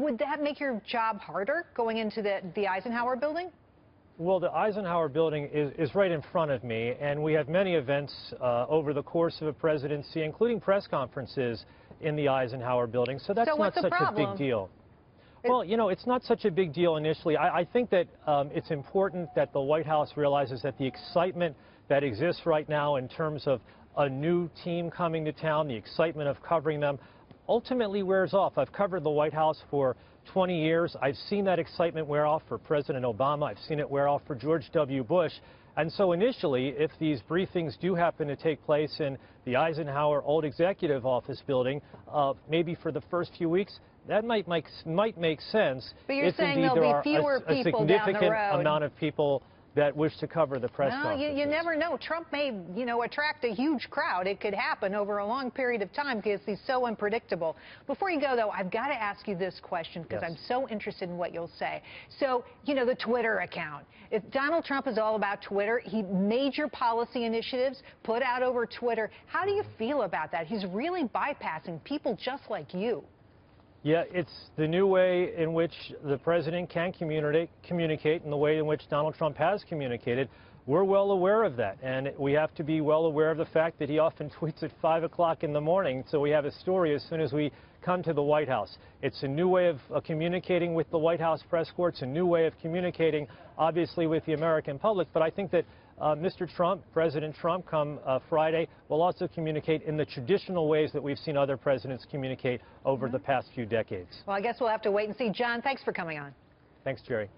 would that make your job harder going into the Eisenhower building? Well, the Eisenhower building is right in front of me, and we have many events over the course of a presidency, including press conferences in the Eisenhower building, so that's not such a big deal. Well, you know, it's not such a big deal initially. I think that it's important that the White House realizes that the excitement that exists right now in terms of a new team coming to town, the excitement of covering them, ultimately wears off. I've covered the White House for 20 years. I've seen that excitement wear off for President Obama. I've seen it wear off for George W. Bush. And so initially, if these briefings do happen to take place in the Eisenhower Old Executive Office building, maybe for the first few weeks, that might make sense. But you're saying there'll be fewer people down the road. A significant amount of people that wish to cover the press conferences. You never know. Trump may, you know, attract a huge crowd. It could happen over a long period of time because he's so unpredictable. Before you go, though, I've got to ask you this question because I'm so interested in what you'll say. So, you know, the Twitter account. If Donald Trump is all about Twitter, major policy initiatives put out over Twitter. How do you feel about that? He's really bypassing people just like you. Yeah, it's the new way in which the president can communicate and the way in which Donald Trump has communicated. We're well aware of that, and we have to be well aware of the fact that he often tweets at 5 o'clock in the morning, so we have a story as soon as we come to the White House. It's a new way of communicating with the White House press corps. It's a new way of communicating, obviously, with the American public, but I think that Mr. Trump, President Trump, come Friday, will also communicate in the traditional ways that we've seen other presidents communicate over the past few decades. Well, I guess we'll have to wait and see. Jon, thanks for coming on. Thanks, Jerry.